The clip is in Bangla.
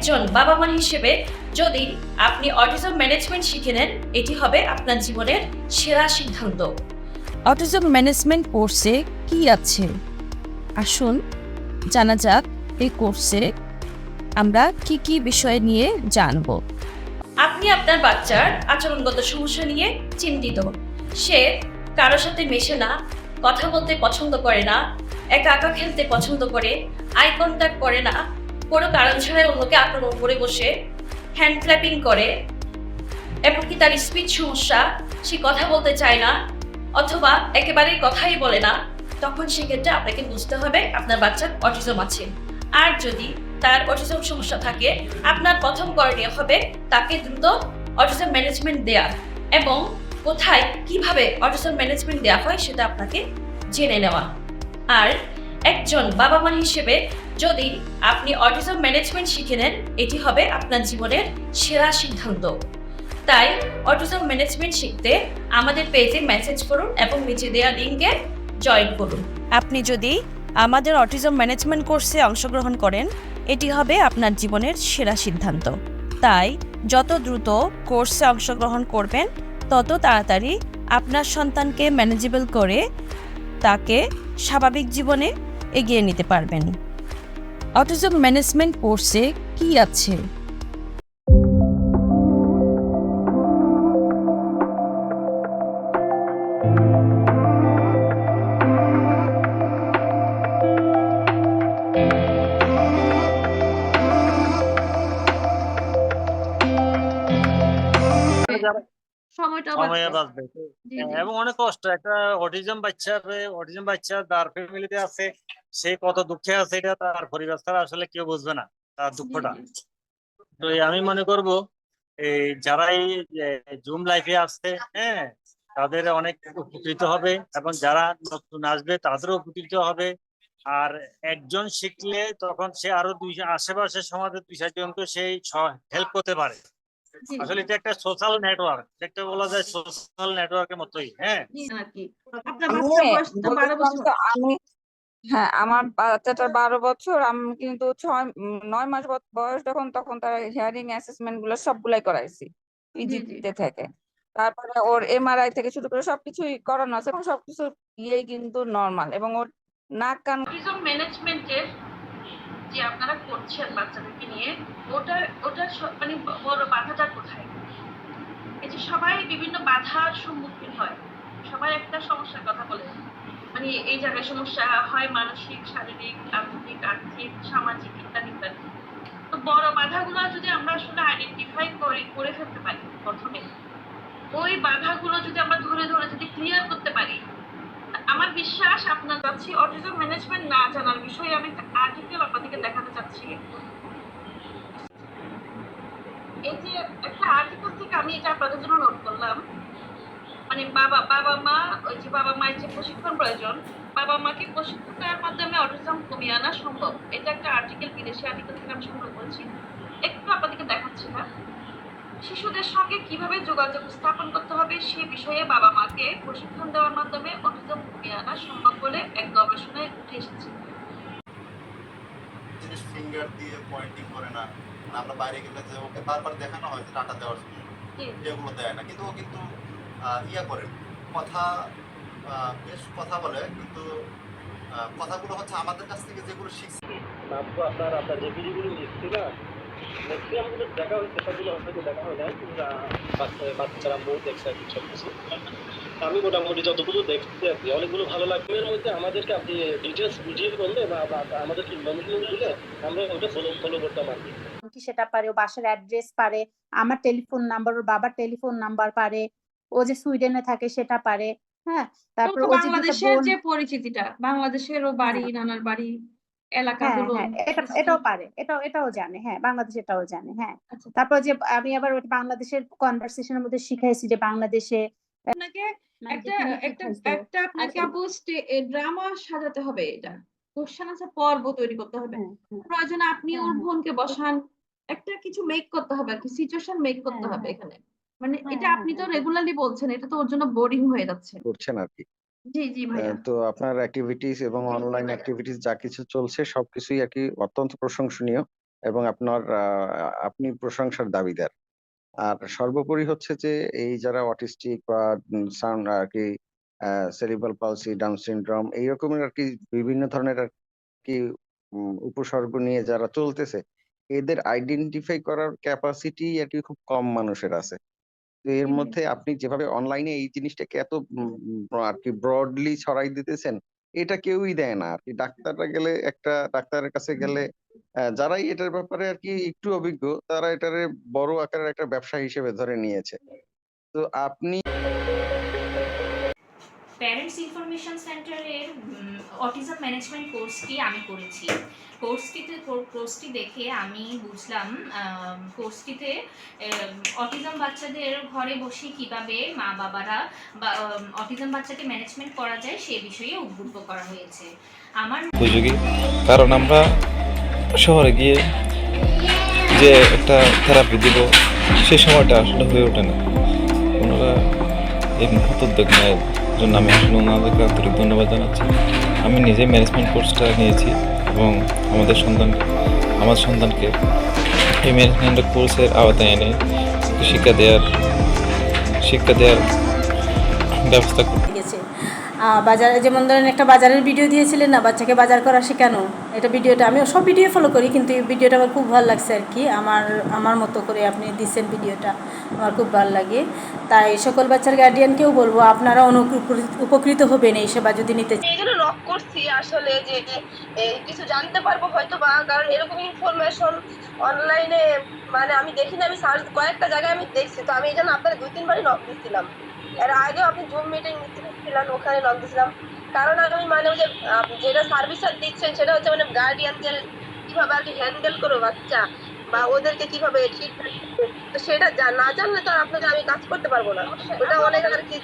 একজন বাবা-মা হিসেবে যদি আপনি অটিজম ম্যানেজমেন্ট শিখে নেন, এটি হবে আপনার জীবনের সেরা সিদ্ধান্ত। অটিজম ম্যানেজমেন্ট কোর্সে কি আছে? আসুন জানা যাক এই কোর্সে আমরা কি কি বিষয় নিয়ে জানব। আপনি আপনার বাচ্চার আচরণগত সমস্যা নিয়ে চিন্তিত। সে কারোর সাথে মেশে না, কথা বলতে পছন্দ করে না, একা একা খেলতে পছন্দ করে, আই কন্ট্যাক্ট করে না, কোনো কারণ ছাড়াই অন্যকে আক্রমণ করে বসে, হ্যান্ড ক্ল্যাপিং করে, এমনকি তার স্পিচ সমস্যা, সে কথা বলতে চায় না অথবা একেবারেই কথাই বলে না, তখন সেক্ষেত্রে আপনাকে বুঝতে হবে আপনার বাচ্চার অটিজম আছে। আর যদি তার অটিজম সমস্যা থাকে, আপনার প্রথম করণীয় হবে তাকে দ্রুত অটিজম ম্যানেজমেন্ট দেয়া এবং কোথায় কিভাবে অটিজম ম্যানেজমেন্ট দেওয়া হয় সেটা আপনাকে জেনে নেওয়া। আর একজন বাবা-মা হিসেবে যদি আপনি অটিজম ম্যানেজমেন্ট শিখে নেন, এটি হবে আপনার জীবনের সেরা সিদ্ধান্ত। তাই অটিজম ম্যানেজমেন্ট শিখতে আমাদের পেজে মেসেজ করুন এবং নিচে দেওয়া লিঙ্কে জয়েন করুন। আপনি যদি আমাদের অটিজম ম্যানেজমেন্ট কোর্সে অংশগ্রহণ করেন, এটি হবে আপনার জীবনের সেরা সিদ্ধান্ত। তাই যত দ্রুত কোর্সে অংশগ্রহণ করবেন, তত তাড়াতাড়ি আপনার সন্তানকে ম্যানেজেবল করে তাকে স্বাভাবিক জীবনে এগিয়ে নিতে পারবেন। অটিজম ম্যানেজমেন্ট কোর্সে কি আছে? যারা সময়টা সময়ে বাঁচবে। বাঁচবে তো, জি, জি। এবং অনেক কষ্ট একটা অটিজম বাচ্চা যার ফ্যামিলিতে আছে, সে কত দুঃখে আছে এটা তার পরিবার ছাড়া আসলে কেউ বুঝবে না তার দুঃখটা। তো আমি মনে করব এই যারা এই জুম লাইফে আসছে, হ্যাঁ, তাদের অনেক উপকৃত হবে এবং যারা নতুন আসবে তাদেরও উপকৃত হবে। আর একজন শিখলে তখন সে আরো আশেপাশের সমাজে 2-4 জনকে সেই হেল্প করতে পারে। আসলে এটা একটা সোশ্যাল নেটওয়ার্ক, একটা বলা যায় সোশ্যাল নেটওয়ার্কের মতোই। হ্যাঁ, নাকি আপনার আমি বাচ্চার বয়স তো 12 বলেছিলাম বছর। তো হ্যাঁ, আমার বাচ্চাটার 12 বছর। আমি কিন্তু 9 মাস বয়স তখন তার হিয়ারিং অ্যাসেসমেন্ট গুলো সবগুলাই করাইছি জি, জি। পিজিতে থেকে। তারপরে ওর এমআরআই থেকে শুরু করে সবকিছুই করানো আছে এবং সবকিছু ইয়েই কিন্তু নর্মাল, এবং ওর নাক কান অটিজম ম্যানেজমেন্টের যে আপনারা করছেন বাচ্চাদেরকে নিয়ে, ওটার মানে বড় বাধাটা কোথায়? এই যে সবাই বিভিন্ন বাধার সম্মুখীন হয়, সবাই একটা সমস্যার কথা বলে, মানে এই জায়গায় সমস্যা হয় মানসিক, শারীরিক, আধ্যাত্মিক, আর্থিক, সামাজিক ইত্যাদি ইত্যাদি। তো বড় বাধাগুলো যদি আমরা আসলে আইডেন্টিফাই করে ফেলতে পারি প্রথমে, ওই বাধাগুলো যদি আমরা ধরে ধরে যদি ক্লিয়ার করতে পারি, আমার বিশ্বাস আপনার কাছে অটিজম ম্যানেজমেন্ট না জানার বিষয়ে আমি একটা আর্টিকেল আপনাদেরকে দেখাতে চাচ্ছি। এই যে একটা আর্টিকেল থেকে আমি এটা আপনাদের জন্য নোট করলাম, মানে বাবা মা, ওই যে বাবা মায়ের যে প্রশিক্ষণ প্রয়োজন, বাবা মাকে প্রশিক্ষণ দেওয়ার মাধ্যমে অটিজম কমিয়ে আনা সম্ভব। এটা একটা আর্টিকেল, বিদেশি আর্টিকেল থেকে আমি সংগ্রহ করেছি, একটু আপনাদেরকে দেখাচ্ছি না। শিশুদের সঙ্গে কিভাবে যোগাযোগ স্থাপন করতে হবে সে বিষয়ে বাবা মাকে প্রশিক্ষণ দেওয়ার মাধ্যমে অটিজম কমিয়ে আনা সম্ভব বলে এক গবেষণায় উঠে এসেছে। জিনিস ফিঙ্গার দিয়ে পয়েন্টিং করে না, আমরা বাইরে গেলে যে ওকে বারবার দেখানো হয় যে টাটা দেওয়ার জন্য, এগুলো দেয় না। কিন্তু ও কিন্তু ইয়া করে কথা, বেশ কথা বলে, কিন্তু কথাগুলো হচ্ছে আমাদের কাছ থেকে যেগুলো শিখছে। আপনার যে ভিডিওগুলো লিখছি না, ম্যাক্সিমাম গুলো দেখা হয়েছে, সবগুলো হয়তো দেখা হয় না, কিন্তু বাচ্চারা বউ দেখছে আর কি সব কিছু। আমি মোটামুটি যতগুলো দেখছি আর কি অনেকগুলো ভালো লাগবে। এর মধ্যে আমাদেরকে আপনি ডিটেলস বুঝিয়ে বললে বা আমাদেরকে ইনফরমেশন দিলে আমরা ওটা ফলো করতাম আর কি। সেটা পারে, ও বাসার অ্যাড্রেস পারে, আমার টেলিফোন নাম্বার, ওর বাবার টেলিফোন নাম্বার পারে, ও যে সুইডেনে থাকে সেটা পারে। হ্যাঁ, তারপর ও যে বাংলাদেশের যে পরিচিতিটা, বাংলাদেশের ও বাড়ি, নানার বাড়ি, হ্যাঁ এলাকাগুলো, হ্যাঁ এটাও পারে, এটাও জানে। হ্যাঁ, বাংলাদেশ এটাও জানে। হ্যাঁ, আচ্ছা। তারপর যে আমি আবার ওই বাংলাদেশের কনভারসেশনের মধ্যে শিখাইছি যে বাংলাদেশে আপনাকে একটা আপনাকে আপু ড্রামা সাজাতে হবে, এটা কোশ্চেন আছে, পর্ব তৈরি করতে হবে। প্রয়োজনে আপনি ওর বোনকে বসান, একটা কিছু মেক করতে হবে আর কি, সিচুয়েশন মেক করতে হবে এখানে। মানে এটা আপনি তো রেগুলারলি বলছেন, এটা তো ওর জন্য বোরিং হয়ে যাচ্ছে। করছেন আর কি। জি, জি ভাইয়া। তো আপনার অ্যাক্টিভিটিস এবং অনলাইন অ্যাক্টিভিটিস যা কিছু চলছে সবকিছুই আর কি অত্যন্ত প্রশংসনীয়। এবং আপনি প্রশংসার দাবিদার। আর সর্বোপরি হচ্ছে যে এই যারা অটিস্টিক বা সাউন্ড আর কি সেরিব্রাল পালসি, ডাউন সিনড্রোম এই রকমের আর কি বিভিন্ন ধরনের আর কি উপসর্গ নিয়ে যারা চলতেছে, এদের আইডেন্টিফাই করার ক্যাপাসিটি আর কি খুব কম মানুষের আছে। তো এর মধ্যে আপনি যেভাবে অনলাইনে এই জিনিসটাকে এত আর কি ব্রডলি ছড়াই দিতেছেন, এটা কেউই দেয় না আর কি। ডাক্তারের কাছে গেলে যারাই এটার ব্যাপারে আর কি একটু অভিজ্ঞ, তারা এটারে বড় আকারের একটা ব্যবসা হিসেবে ধরে নিয়েছে। তো আপনি প্যারেন্টস ইনফরমেশন সেন্টারের অটিজম ম্যানেজমেন্ট কোর্সটি আমি করেছি। কোর্সটি দেখে আমি বুঝলাম কোর্সটিতে অটিজম বাচ্চাদের ঘরে বসে কিভাবে মা বাবারা বা অটিজম বাচ্চাকে ম্যানেজমেন্ট করা যায় সে বিষয়ে উদ্বুদ্ধ করা হয়েছে। আমার উপযোগী, কারণ আমরা শহরে গিয়ে যে একটা থেরাপি দিব সেই সময়টা আসলে হয়ে ওঠে না। ওনারা এই মহৎ উদ্যোগ নেওয়ার জন্য আমি আসলে ওনাদেরকে আন্তরিক ধন্যবাদ জানাচ্ছি। আমি নিজে ম্যানেজমেন্ট কোর্সটা নিয়েছি এবং আমার সন্তানকে এই ম্যানেজমেন্ট কোর্সের আওতায় এনে শিক্ষা দেওয়ার ব্যবস্থা করি। গেছে বাজারে, যেমন ধরেন একটা বাজারের ভিডিও দিয়েছিলেন না, বাচ্চাকে বাজার করা শেখানো, এটা ভিডিওটা আমি সব ভিডিও ফলো করি, কিন্তু এই ভিডিওটা আমার খুব ভালো লাগছে আর কি। আমার মতো করে আপনি দিচ্ছেন ভিডিওটা, আমার খুব ভালো লাগে। তাই সকল বাচ্চার গার্ডিয়ানকেও বলবো আপনারা উপকৃত হবেন এই সেবা যদি নিতে চান। এই জন্য নক করছি আসলে যে কিছু জানতে পারবো হয়তো বা, কারণ এরকম ইনফরমেশন অনলাইনে মানে আমি দেখিনি, আমি সার্চ কয়েকটা জায়গায় আমি দেখছি, তো আমি এই জন্য আপনার 2-3 বারই নক দিচ্ছিলাম। এর আগেও আপনি জুম মিটিং ছিলেন, ওখানে নক দিয়েছিলাম। কারণ আমি মানে ওই যে যেটা সার্ভিসটা দিচ্ছেন সেটা হচ্ছে মানে গার্ডিয়ানদের কিভাবে আর কি হ্যান্ডেল করো বাচ্চা বা ওদেরকে কিভাবে ট্রিটমেন্ট, তো সেটা না জানলে তো আর আপনাকে আমি কাজ করতে পারবো না। ওটা অনেক আর কি